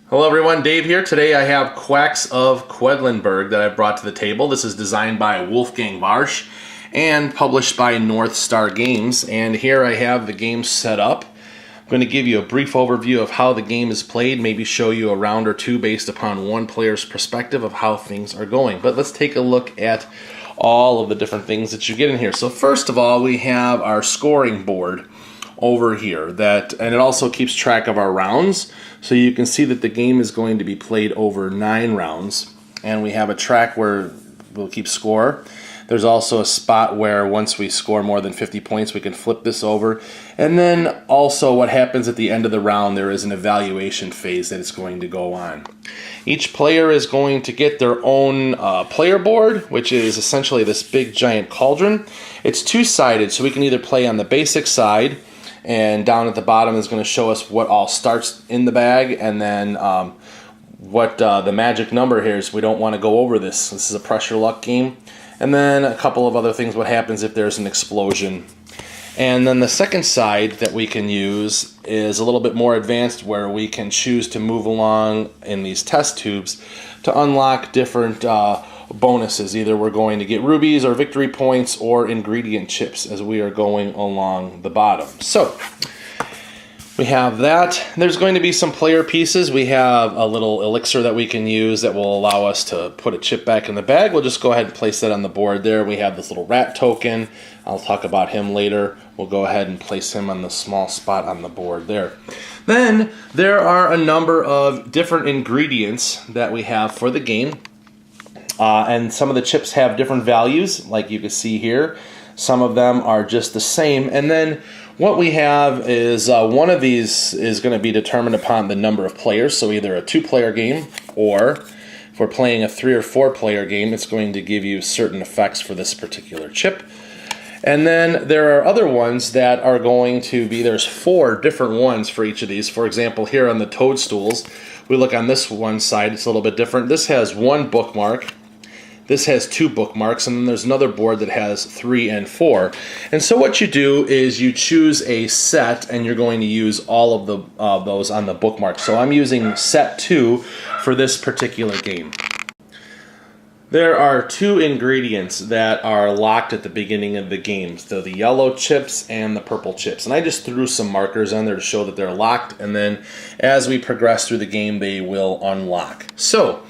Hello everyone, Dave here. Today I have Quacks of Quedlinburg that I brought to the table. This is designed by Wolfgang Warsch and published by North Star Games. And here I have the game set up. I'm going to give you a brief overview of how the game is played, maybe show you a round or two based upon one player's perspective of how things are going. But let's take a look at all of the different things that you get in here. So first of all, we have our scoring board over here, and it also keeps track of our rounds, so you can see that the game is going to be played over 9 rounds, and we have a track where we'll keep score. There's also a spot where once we score more than 50 points we can flip this over, and then also what happens at the end of the round, there is an evaluation phase that it's going to go on. Each player is going to get their own player board, which is essentially this big giant cauldron. It's two-sided, so we can either play on the basic side, and down at the bottom is going to show us what all starts in the bag, and then what the magic number here is. We don't want to go over this. This is a pressure luck game. And then a couple of other things, what happens if there's an explosion. And then the second side that we can use is a little bit more advanced, where we can choose to move along in these test tubes to unlock different bonuses. Either we're going to get rubies or victory points or ingredient chips as we are going along the bottom. So we have that. There's going to be some player pieces. We have a little elixir that we can use that will allow us to put a chip back in the bag. We'll just go ahead and place that on the board there. We have this little rat token. I'll talk about him later. We'll go ahead and place him on the small spot on the board there. Then there are a number of different ingredients that we have for the game. And some of the chips have different values, like you can see here. Some of them are just the same. And then what we have is one of these is going to be determined upon the number of players. So either a 2-player game, or if we're playing a 3 or 4-player game, it's going to give you certain effects for this particular chip. And then there are other ones that are going to be, there's 4 different ones for each of these. For example, here on the toadstools, we look on this one side, it's a little bit different. This has 1 bookmark. This has 2 bookmarks, and then there's another board that has 3 and 4. And so what you do is you choose a set, and you're going to use all of those on the bookmark. So I'm using set 2 for this particular game. There are 2 ingredients that are locked at the beginning of the game. So the yellow chips and the purple chips. And I just threw some markers on there to show that they're locked, and then as we progress through the game, they will unlock. So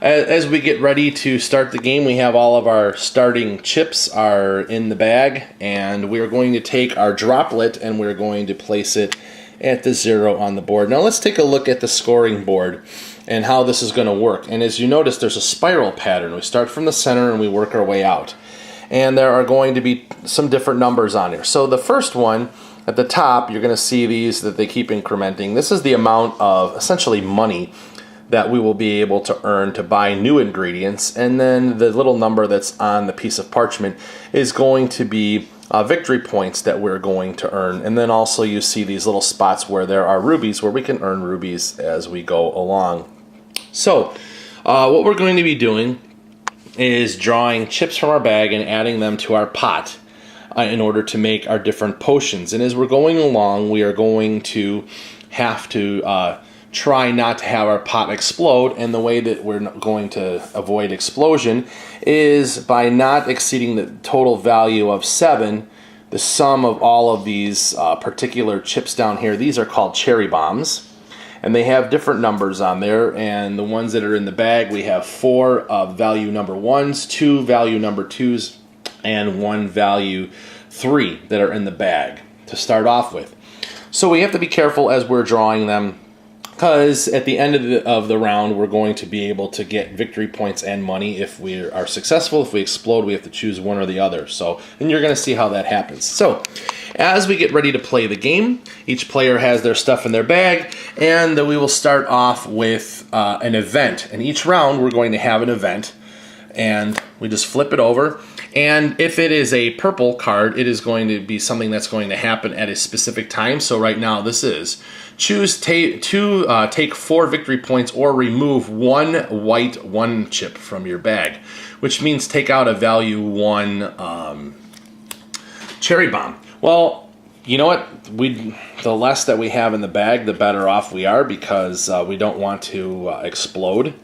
as we get ready to start the game, we have all of our starting chips are in the bag, and we're going to take our droplet and we're going to place it at the 0 on the board. Now let's take a look at the scoring board and how this is going to work. And as you notice, there's a spiral pattern. We start from the center and we work our way out. And there are going to be some different numbers on here. So the first one at the top, you're going to see these that they keep incrementing. This is the amount of essentially money that we will be able to earn to buy new ingredients, and then the little number that's on the piece of parchment is going to be victory points that we're going to earn. And then also you see these little spots where there are rubies, where we can earn rubies as we go along. So what we're going to be doing is drawing chips from our bag and adding them to our pot in order to make our different potions. And as we're going along, we are going to have to try not to have our pot explode, and the way that we're going to avoid explosion is by not exceeding the total value of 7. The sum of all of these particular chips down here, these are called cherry bombs, and they have different numbers on there. And the ones that are in the bag, we have 4 value number 1s, 2 value number 2s, and 1 value 3 that are in the bag to start off with. So we have to be careful as we're drawing them, because at the end of the round, we're going to be able to get victory points and money if we are successful. If we explode, we have to choose one or the other. So, and you're going to see how that happens. So, as we get ready to play the game, each player has their stuff in their bag, and we will start off with an event. And each round, we're going to have an event, and we just flip it over. And if it is a purple card, it is going to be something that's going to happen at a specific time. So right now this is take 4 victory points or remove 1 white 1 chip from your bag, which means take out a value 1 cherry bomb. Well, You know what? The less that we have in the bag, the better off we are, because we don't want to explode.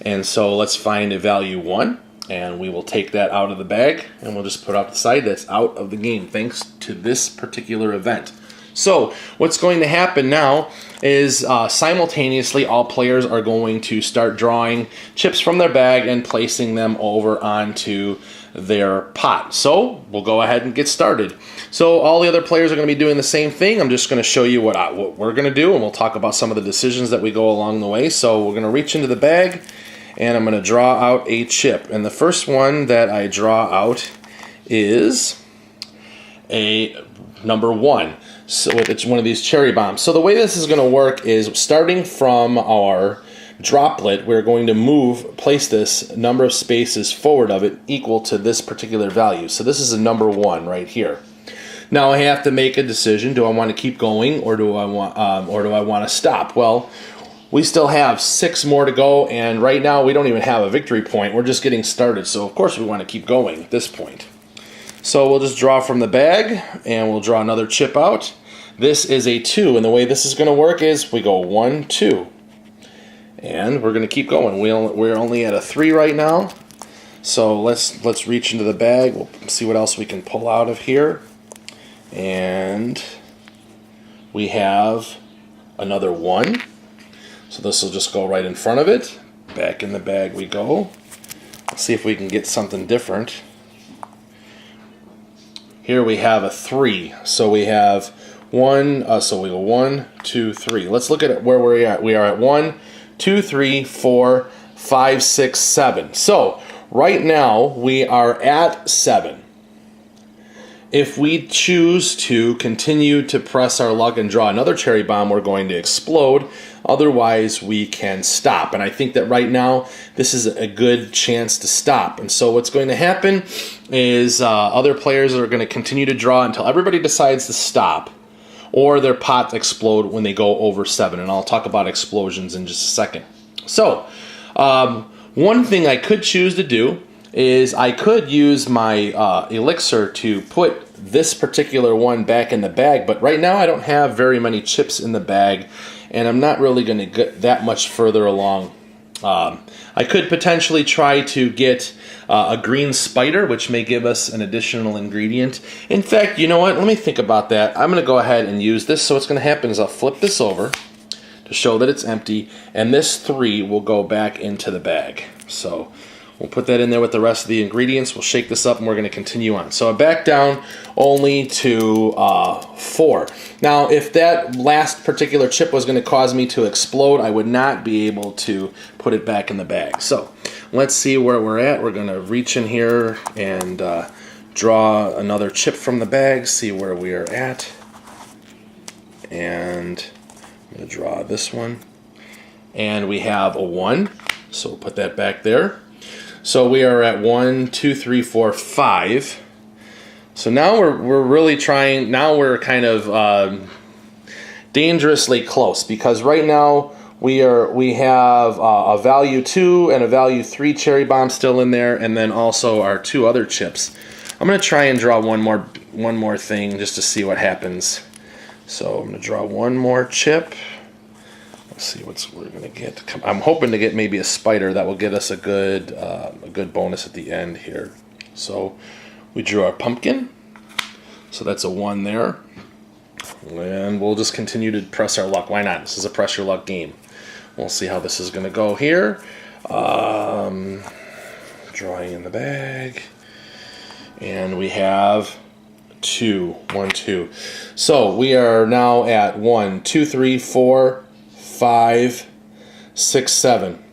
And so let's find a value 1, and we will take that out of the bag, and we'll just put off the side. That's out of the game thanks to this particular event. So what's going to happen now is simultaneously all players are going to start drawing chips from their bag and placing them over onto their pot. So we'll go ahead and get started. So all the other players are going to be doing the same thing. I'm just going to show you what we're going to do, and we'll talk about some of the decisions that we go along the way. So we're going to reach into the bag, and I'm going to draw out a chip. And the first one that I draw out is a number 1. So it's one of these cherry bombs. So the way this is going to work is, starting from our droplet, we're going to place this number of spaces forward of it equal to this particular value. So this is a number 1 right here. Now I have to make a decision. Do I want to keep going, or do I want to stop? Well, we still have 6 more to go, and right now we don't even have a victory point. We're just getting started. So of course we want to keep going at this point. So we'll just draw from the bag, and we'll draw another chip out. This is a 2, and the way this is going to work is we go 1, 2. And we're going to keep going. We're only at a 3 right now. So let's reach into the bag. We'll see what else we can pull out of here. And we have another 1. So this will just go right in front of it. Back in the bag we go. Let's see if we can get something different. Here we have a 3. So we have 1, so we go 1, 2, 3. Let's look at where we're at. We are at 1, 2, 3, 4, 5, 6, 7. So right now we are at 7. If we choose to continue to press our luck and draw another cherry bomb, we're going to explode. Otherwise, we can stop. And I think that right now, this is a good chance to stop. And so what's going to happen is other players are going to continue to draw until everybody decides to stop, or their pots explode when they go over 7. And I'll talk about explosions in just a second. So one thing I could choose to do is I could use my elixir to put this particular one back in the bag, but right now I don't have very many chips in the bag, and I'm not really going to get that much further along. I could potentially try to get a green spider, which may give us an additional ingredient. In fact, you know what? Let me think about that. I'm going to go ahead and use this. So what's going to happen is I'll flip this over to show that it's empty, and this 3 will go back into the bag. So we'll put that in there with the rest of the ingredients. We'll shake this up, and we're going to continue on. So I back down only to 4. Now, if that last particular chip was going to cause me to explode, I would not be able to put it back in the bag. So let's see where we're at. We're going to reach in here and draw another chip from the bag, see where we are at. And I'm going to draw this one. And we have a 1, so we'll put that back there. So we are at 1, 2, 3, 4, 5. So now we're really trying. Now we're kind of dangerously close, because right now we have a value 2 and a value 3 cherry bomb still in there, and then also our 2 other chips. I'm going to try and draw one more thing just to see what happens. So I'm going to draw one more chip. Let's see what we're going to get. I'm hoping to get maybe a spider that will get us a good bonus at the end here. So we drew our pumpkin. So that's a 1 there. And we'll just continue to press our luck. Why not? This is a press your luck game. We'll see how this is going to go here. Drawing in the bag. And we have 2. 1, 2. So we are now at 1, 2, 3, 4, 5, 6, 7.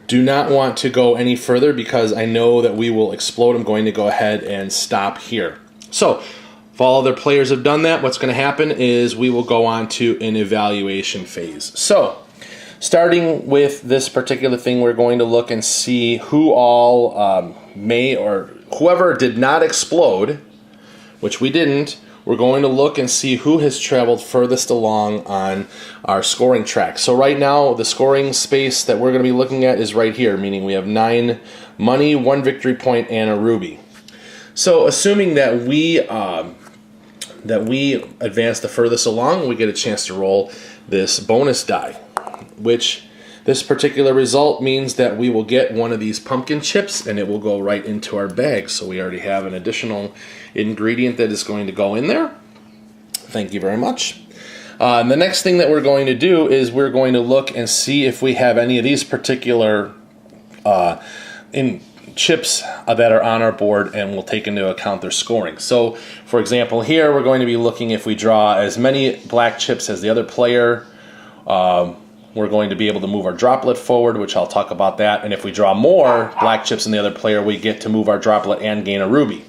Do not want to go any further because I know that we will explode. I'm going to go ahead and stop here. So if all other players have done that, what's going to happen is we will go on to an evaluation phase. So starting with this particular thing, we're going to look and see who all may, or whoever did not explode, which we didn't. We're going to look and see who has traveled furthest along on our scoring track. So right now, the scoring space that we're going to be looking at is right here, meaning we have 9 money, 1 victory point, and a ruby. So assuming that we that we advance the furthest along, we get a chance to roll this bonus die, which this particular result means that we will get one of these pumpkin chips and it will go right into our bag. So we already have an additional ingredient that is going to go in there. Thank you very much. And the next thing that we're going to do is we're going to look and see if we have any of these particular chips that are on our board, and we'll take into account their scoring. So, for example, here we're going to be looking if we draw as many black chips as the other player, we're going to be able to move our droplet forward, which I'll talk about that. And if we draw more black chips than the other player, we get to move our droplet and gain a ruby.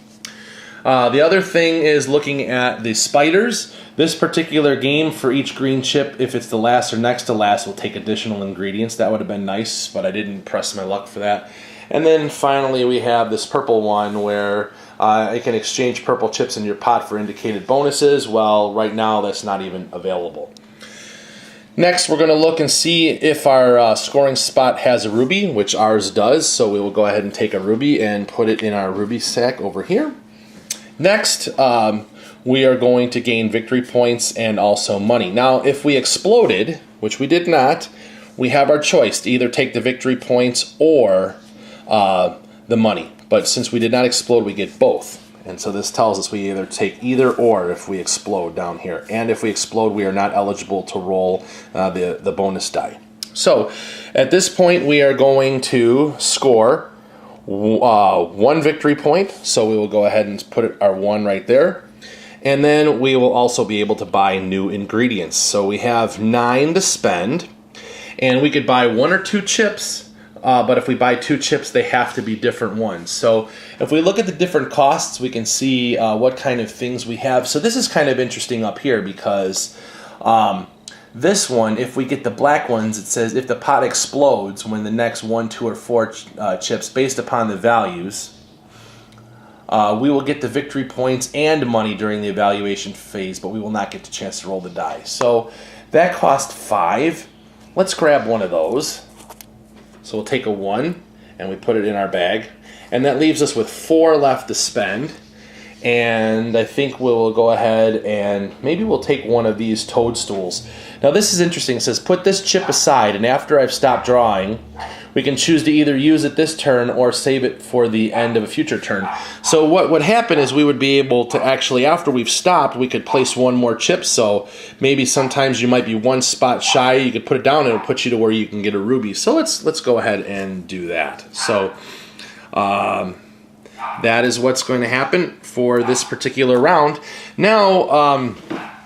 The other thing is looking at the spiders. This particular game, for each green chip, if it's the last or next to last, will take additional ingredients. That would have been nice, but I didn't press my luck for that. And then finally we have this purple one where you can exchange purple chips in your pot for indicated bonuses. Well, right now that's not even available. Next, we're going to look and see if our scoring spot has a ruby, which ours does. So we will go ahead and take a ruby and put it in our ruby sack over here. Next, we are going to gain victory points and also money. Now, if we exploded, which we did not, we have our choice to either take the victory points or the money. But since we did not explode, we get both. And so this tells us we either take either or if we explode down here. And if we explode, we are not eligible to roll the bonus die. So at this point, we are going to score 1 victory point. So we will go ahead and put our 1 right there. And then we will also be able to buy new ingredients. So we have 9 to spend. And we could buy 1 or 2 chips. But if we buy 2 chips, they have to be different ones. So if we look at the different costs, we can see what kind of things we have. So this is kind of interesting up here because this one, if we get the black ones, it says if the pot explodes when the next 1, 2, or 4 chips based upon the values, we will get the victory points and money during the evaluation phase, but we will not get the chance to roll the die. So that cost 5. Let's grab one of those. So we'll take a 1 and we put it in our bag. And that leaves us with 4 left to spend. And I think we'll go ahead and maybe we'll take one of these toadstools. Now this is interesting. It says put this chip aside, and after I've stopped drawing, we can choose to either use it this turn or save it for the end of a future turn. So what would happen is we would be able to actually, after we've stopped, we could place 1 more chip. So maybe sometimes you might be 1 spot shy. You could put it down and it'll put you to where you can get a ruby. So let's go ahead and do that. So that is what's going to happen for this particular round. Now,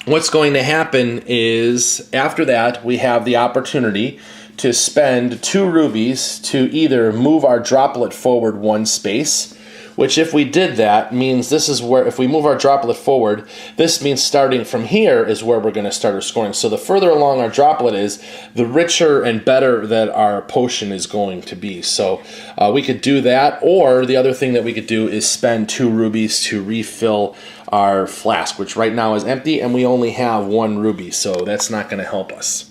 what's going to happen is after that, we have the opportunity to spend 2 rubies to either move our droplet forward 1 space, which if we did that means this is where, if we move our droplet forward, this means starting from here is where we're going to start our scoring. So the further along our droplet is, the richer and better that our potion is going to be. So we could do that, or the other thing that we could do is spend 2 rubies to refill our flask, which right now is empty, and we only have 1 ruby, so that's not going to help us.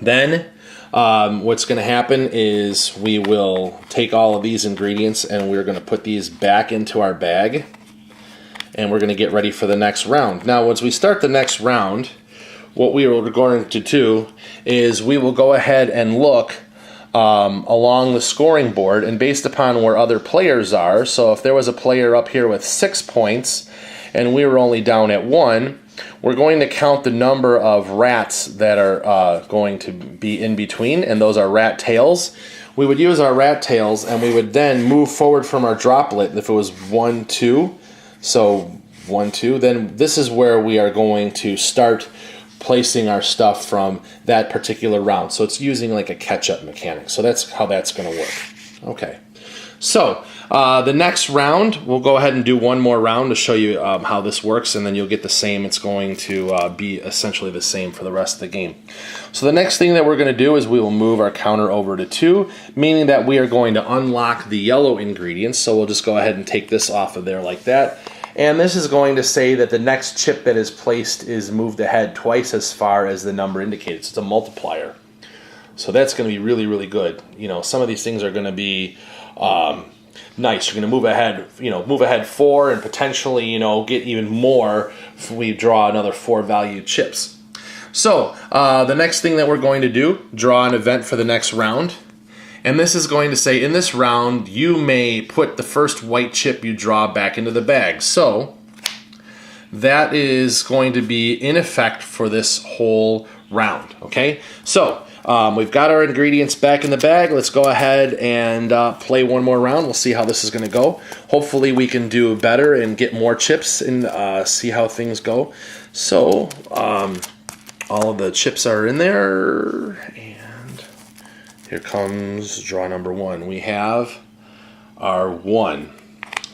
Then what's going to happen is we will take all of these ingredients and we're going to put these back into our bag, and we're going to get ready for the next round. Now, once we start the next round, what we are going to do is we will go ahead and look along the scoring board, and based upon where other players are, so if there was a player up here with 6 points and we were only down at 1, we're going to count the number of rats that are going to be in between, and those are rat tails. We would use our rat tails, and we would then move forward from our droplet. If it was 1, 2, so 1, 2, then this is where we are going to start placing our stuff from that particular round. So it's using like a catch-up mechanic. So that's how that's going to work. Okay. So the next round, we'll go ahead and do 1 more round to show you how this works, and then you'll get the same. It's going to be essentially the same for the rest of the game. So the next thing that we're going to do is we will move our counter over to 2, meaning that we are going to unlock the yellow ingredients. So we'll just go ahead and take this off of there like that. And this is going to say that the next chip that is placed is moved ahead twice as far as the number indicates. It's a multiplier. So that's going to be really, really good. You know, some of these things are going to be nice. You're going to move ahead, move ahead 4 and potentially, get even more if we draw another 4 value chips. So the next thing that we're going to do, draw an event for the next round. And this is going to say, in this round, you may put the first white chip you draw back into the bag. So that is going to be in effect for this whole round, okay? So we've got our ingredients back in the bag. Let's go ahead and play one more round. We'll see how this is going to go. Hopefully we can do better and get more chips and see how things go. So all of the chips are in there, and here comes draw number 1. We have our 1.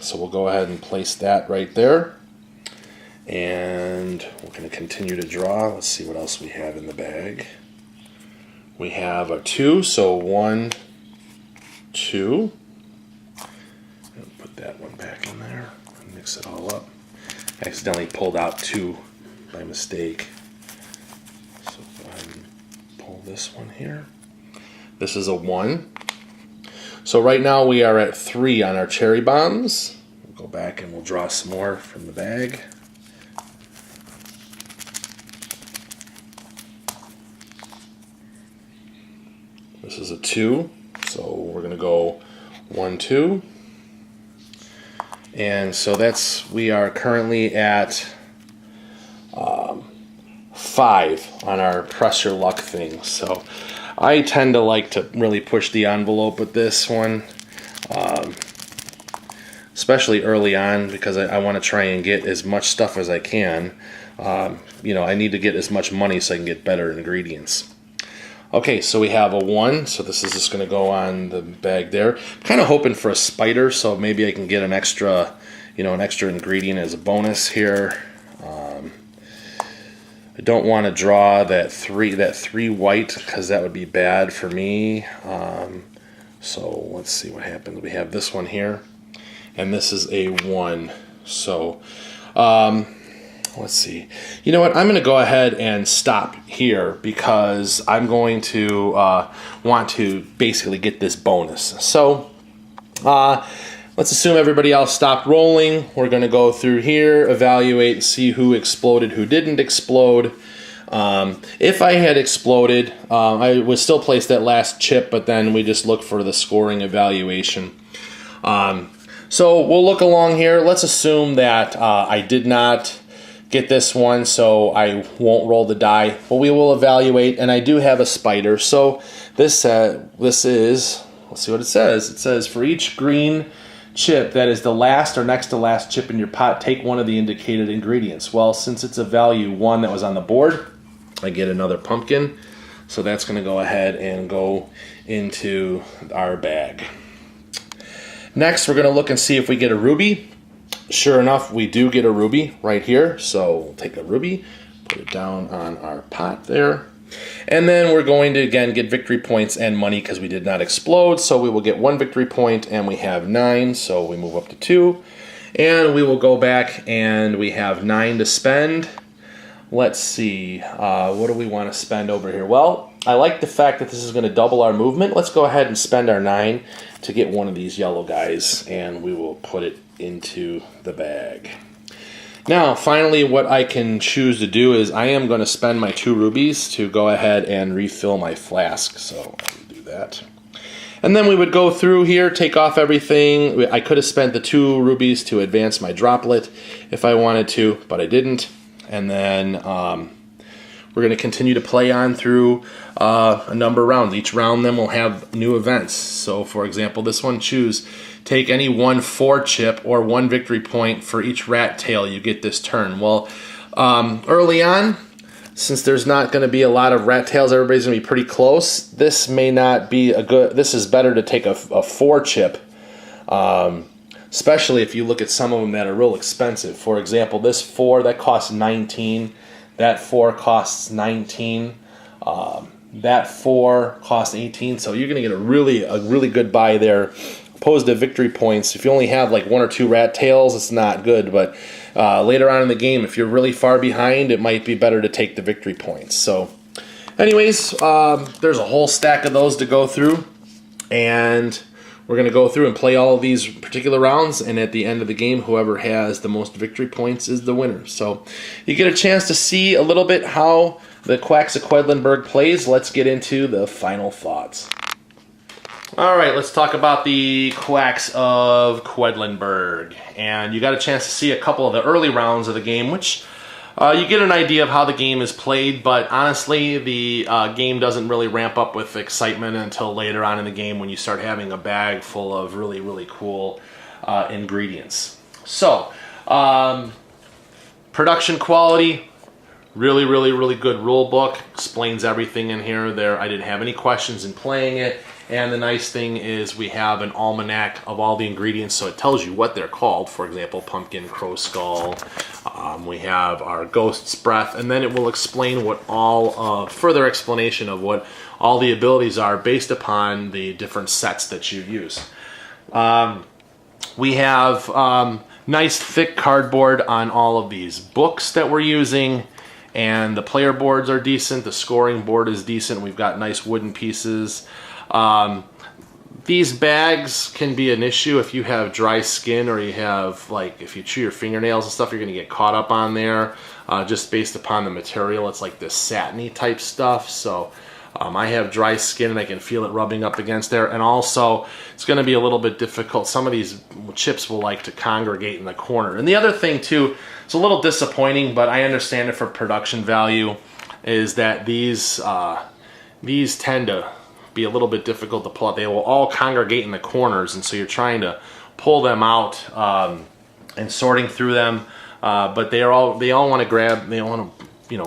So we'll go ahead and place that right there. And we're going to continue to draw. Let's see what else we have in the bag. We have a 2, so 1, 2. Put that one back in there and mix it all up. I accidentally pulled out 2 by mistake. So go ahead and pull this one here. This is a 1. So right now we are at 3 on our cherry bombs. We'll go back and we'll draw some more from the bag. This is a 2, so we're going to go 1, 2. And so we are currently at 5 on our press your luck thing. So I tend to like to really push the envelope with this one, especially early on, because I want to try and get as much stuff as I can. I need to get as much money so I can get better ingredients. Okay, so we have a 1, so this is just going to go on the bag there. I'm kind of hoping for a spider, so maybe I can get an extra ingredient as a bonus here. I don't want to draw that 3 white, because that would be bad for me. So let's see what happens. We have this one here, and this is a 1. So let's see. You know what? I'm going to go ahead and stop here, because I'm going to want to basically get this bonus. So let's assume everybody else stopped rolling. We're going to go through here, evaluate, and see who exploded, who didn't explode. If I had exploded, I would still place that last chip, but then we just look for the scoring evaluation. So we'll look along here. Let's assume that I did not get this one, so I won't roll the die, but we will evaluate, and I do have a spider. So this is, let's see what it says. It says, for each green chip that is the last or next to last chip in your pot, take one of the indicated ingredients. Well, since it's a value 1 that was on the board, I get another pumpkin, so that's going to go ahead and go into our bag. Next, we're going to look and see if we get a ruby. Sure enough, we do get a ruby right here. So we'll take a ruby, put it down on our pot there. And then we're going to, again, get victory points and money because we did not explode. So we will get 1 victory point, and we have 9. So we move up to 2. And we will go back, and we have 9 to spend. Let's see. What do we want to spend over here? Well, I like the fact that this is going to double our movement. Let's go ahead and spend our 9 to get one of these yellow guys, and we will put it into the bag. Now, finally, what I can choose to do is I am going to spend my 2 rubies to go ahead and refill my flask. So I will do that. And then we would go through here, take off everything. I could have spent the 2 rubies to advance my droplet if I wanted to, but I didn't. And then we're going to continue to play on through a number of rounds. Each round then will have new events. So, for example, this one, choose take any 1 4 chip or 1 victory point for each rat tail you get this turn. Well, early on, since there's not going to be a lot of rat tails, everybody's going to be pretty close. This may not be a good. This is better to take a 4 chip, especially if you look at some of them that are real expensive. For example, this 4 that costs 19. That 4 costs 19. That 4 costs 18. So you're going to get a really good buy there. Opposed to victory points, if you only have like 1 or 2 rat tails, it's not good. But later on in the game, if you're really far behind, it might be better to take the victory points. So, anyways, there's a whole stack of those to go through, and We're going to go through and play all of these particular rounds, and at the end of the game, whoever has the most victory points is the winner. So you get a chance to see a little bit how the Quacks of Quedlinburg plays. Let's get into the final thoughts. All right, let's talk about the Quacks of Quedlinburg. And you got a chance to see a couple of the early rounds of the game, which you get an idea of how the game is played, but honestly, the game doesn't really ramp up with excitement until later on in the game when you start having a bag full of really, really cool ingredients. So, production quality, really, really, really good rule book. Explains everything in here. I didn't have any questions in playing it. And the nice thing is we have an almanac of all the ingredients, so it tells you what they're called. For example, pumpkin, crow skull. We have our ghost's breath, and then it will explain what further explanation of what all the abilities are based upon the different sets that you use. We have nice thick cardboard on all of these books that we're using, and the player boards are decent. The scoring board is decent. We've got nice wooden pieces. These bags can be an issue if you have dry skin, or you have, like, if you chew your fingernails and stuff, you're going to get caught up on there just based upon the material. It's like this satiny type stuff, so I have dry skin and I can feel it rubbing up against there. And also, it's going to be a little bit difficult. Some of these chips will like to congregate in the corner. And the other thing too, it's a little disappointing, but I understand it for production value, is that these tend to be a little bit difficult to pull out. They will all congregate in the corners, and so you're trying to pull them out and sorting through them. But they all want to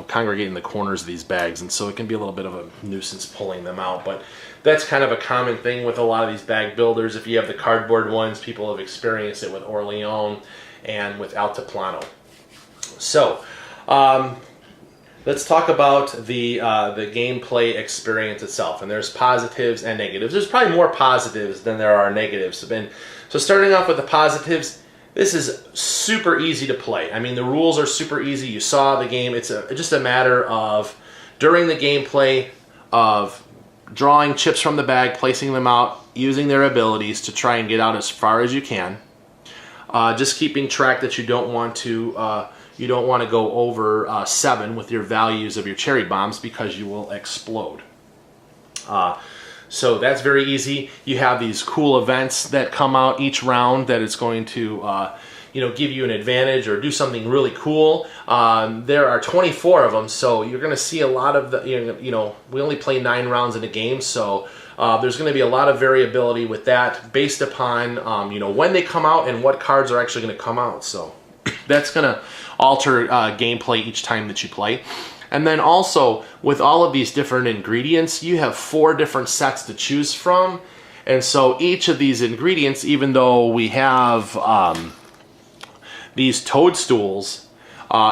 congregate in the corners of these bags, and so it can be a little bit of a nuisance pulling them out. But that's kind of a common thing with a lot of these bag builders. If you have the cardboard ones, people have experienced it with Orleans and with Altiplano. So, let's talk about the gameplay experience itself, and there's positives and negatives. There's probably more positives than there are negatives. So starting off with the positives, this is super easy to play. I mean, the rules are super easy. You saw the game. It's just a matter of, during the gameplay, of drawing chips from the bag, placing them out, using their abilities to try and get out as far as you can. Just keeping track that you don't want to go over 7 with your values of your cherry bombs, because you will explode. So that's very easy. You have these cool events that come out each round that it's going to give you an advantage or do something really cool. There are 24 of them, so you're going to see a lot of the, we only play 9 rounds in a game, so there's going to be a lot of variability with that based upon when they come out and what cards are actually going to come out. So that's going to alter gameplay each time that you play. And then also, with all of these different ingredients, you have 4 different sets to choose from. And so each of these ingredients, even though we have these toadstools,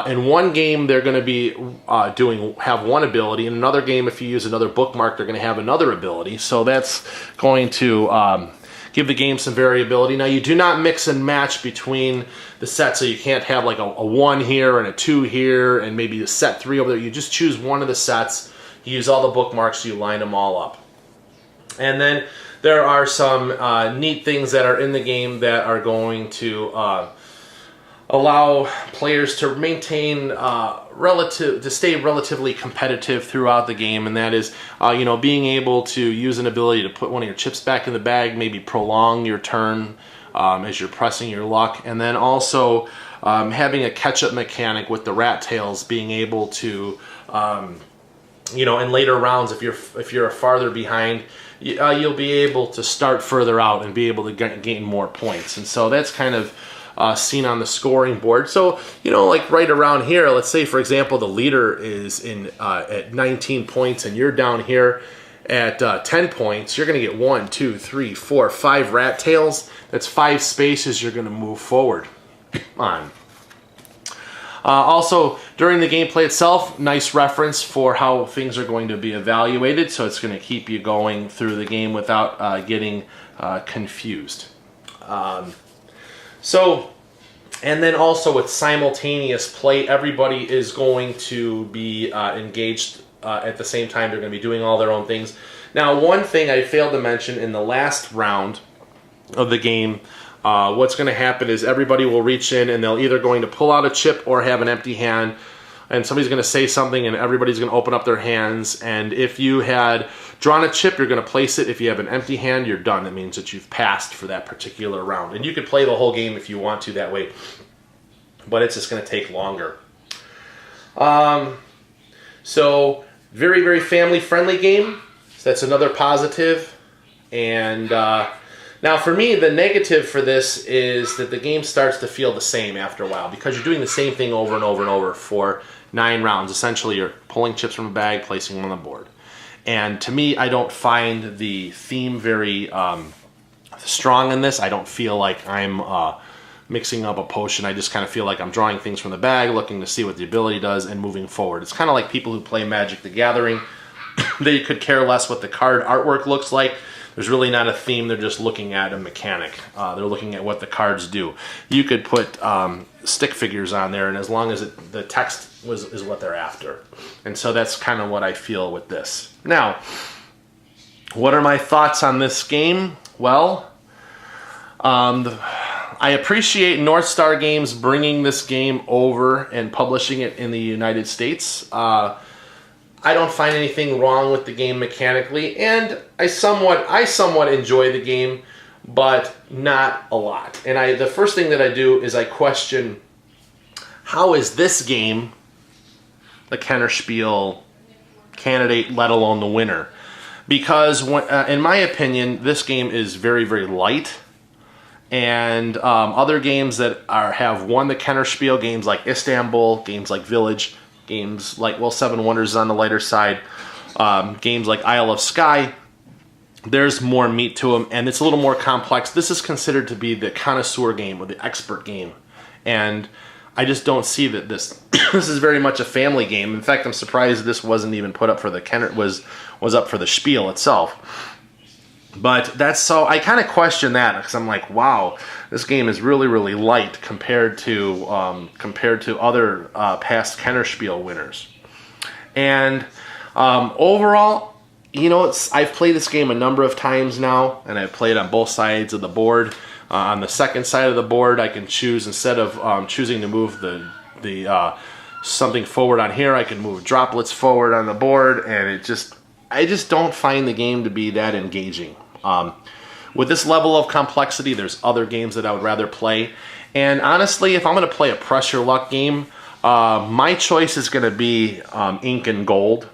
in one game they're going to be have one ability. In another game, if you use another bookmark, they're going to have another ability. So that's going to give the game some variability. Now, you do not mix and match between the sets, so you can't have like a 1 here and a 2 here and maybe a set 3 over there. You just choose one of the sets, you use all the bookmarks, you line them all up. And then there are some neat things that are in the game that are going to allow players to maintain stay relatively competitive throughout the game, and that is being able to use an ability to put one of your chips back in the bag, maybe prolong your turn as you're pressing your luck, and then also having a catch-up mechanic with the rat tails, being able to in later rounds, if you're farther behind, you'll be able to start further out and be able to gain more points. And so that's kind of seen on the scoring board. So, like right around here, let's say, for example, the leader is at 19 points and you're down here at 10 points. You're going to get 1, 2, 3, 4, 5 rat tails. That's 5 spaces you're going to move forward on. Also, during the gameplay itself, nice reference for how things are going to be evaluated, so it's going to keep you going through the game without getting confused. And then also with simultaneous play, everybody is going to be engaged at the same time. They're going to be doing all their own things. Now, one thing I failed to mention in the last round of the game, what's going to happen is everybody will reach in and they'll either going to pull out a chip or have an empty hand, and somebody's going to say something and everybody's going to open up their hands, and if you had drawn a chip, you're going to place it. If you have an empty hand, you're done. That means that you've passed for that particular round, and you could play the whole game if you want to that way, but it's just going to take longer. So very, very family-friendly game. So that's another positive. And now for me, the negative for this is that the game starts to feel the same after a while because you're doing the same thing over and over and over for 9 rounds. Essentially, you're pulling chips from a bag, placing them on the board. And to me, I don't find the theme very strong in this. I don't feel like I'm mixing up a potion. I just kind of feel like I'm drawing things from the bag, looking to see what the ability does, and moving forward. It's kind of like people who play Magic the Gathering. They could care less what the card artwork looks like. There's really not a theme. They're just looking at a mechanic. They're looking at what the cards do. You could put stick figures on there, and as long as the text is what they're after. And so that's kind of what I feel with this. Now, what are my thoughts on this game? Well, I appreciate North Star Games bringing this game over and publishing it in the United States. I don't find anything wrong with the game mechanically, and I somewhat enjoy the game, but not a lot. And the first thing that I do is I question, how is this game the Kennerspiel candidate, let alone the winner? Because in my opinion, this game is very, very light. And other games that have won the Kennerspiel, games like Istanbul, games like Village, games like, well, Seven Wonders is on the lighter side, games like Isle of Skye, there's more meat to them, and it's a little more complex. This is considered to be the connoisseur game or the expert game, and I just don't see that this this is very much a family game. In fact, I'm surprised this wasn't even put up for the Kenner, was up for the Spiel itself. But that's so, I kind of question that because I'm like, wow, this game is really, really light compared to other past Kennerspiel winners. And overall, you know, I've played this game a number of times now, and I've played on both sides of the board. On the second side of the board, I can choose, instead of choosing to move the something forward on here, I can move droplets forward on the board, and I just don't find the game to be that engaging. With this level of complexity, there's other games that I would rather play. And honestly, if I'm going to play a pressure luck game, my choice is going to be Ink and Gold.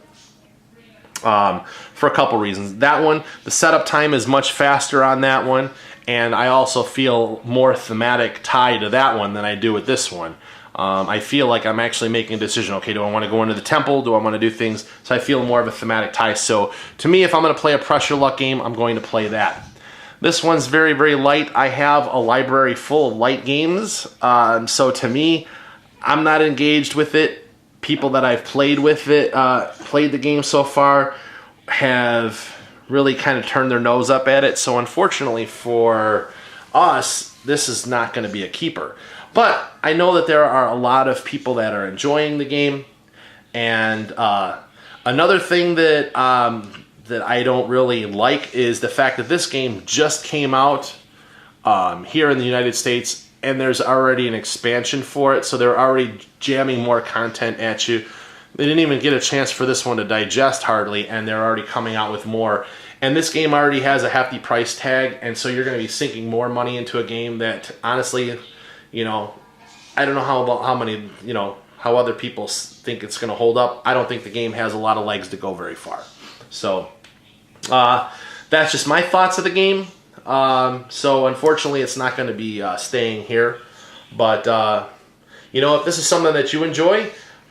For a couple reasons. That one, the setup time is much faster on that one, and I also feel more thematic tie to that one than I do with this one. I feel like I'm actually making a decision. Okay, do I want to go into the temple? Do I want to do things? So I feel more of a thematic tie. So to me, if I'm going to play a pressure luck game, I'm going to play that. This one's very, very light. I have a library full of light games. So to me, I'm not engaged with it. People that I've played with it, played the game so far, have really kind of turned their nose up at it. So unfortunately for us, this is not going to be a keeper. But I know that there are a lot of people that are enjoying the game. And another thing that that I don't really like is the fact that this game just came out here in the United States, and there's already an expansion for it. So they're already jamming more content at you. They didn't even get a chance for this one to digest hardly, and they're already coming out with more. And this game already has a hefty price tag, and so you're going to be sinking more money into a game that, honestly, you know, I don't know how other people think it's going to hold up. I don't think the game has a lot of legs to go very far. So that's just my thoughts of the game. So unfortunately, it's not going to be staying here. But you know, if this is something that you enjoy,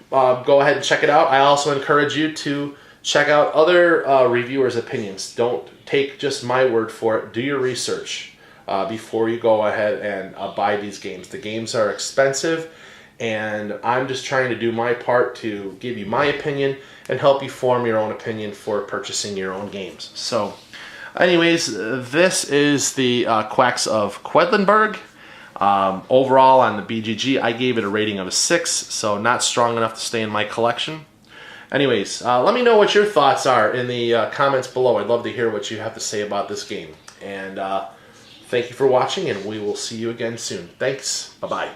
go ahead and check it out. I also encourage you to check out other reviewers' opinions. Don't take just my word for it. Do your research before you go ahead and buy these games. The games are expensive, and I'm just trying to do my part to give you my opinion and help you form your own opinion for purchasing your own games. So anyways, this is the Quacks of Quedlinburg. Overall on the BGG, I gave it a rating of a 6, so not strong enough to stay in my collection. Anyways, let me know what your thoughts are in the comments below. I'd love to hear what you have to say about this game. And Thank you for watching, and we will see you again soon. Thanks. Bye-bye.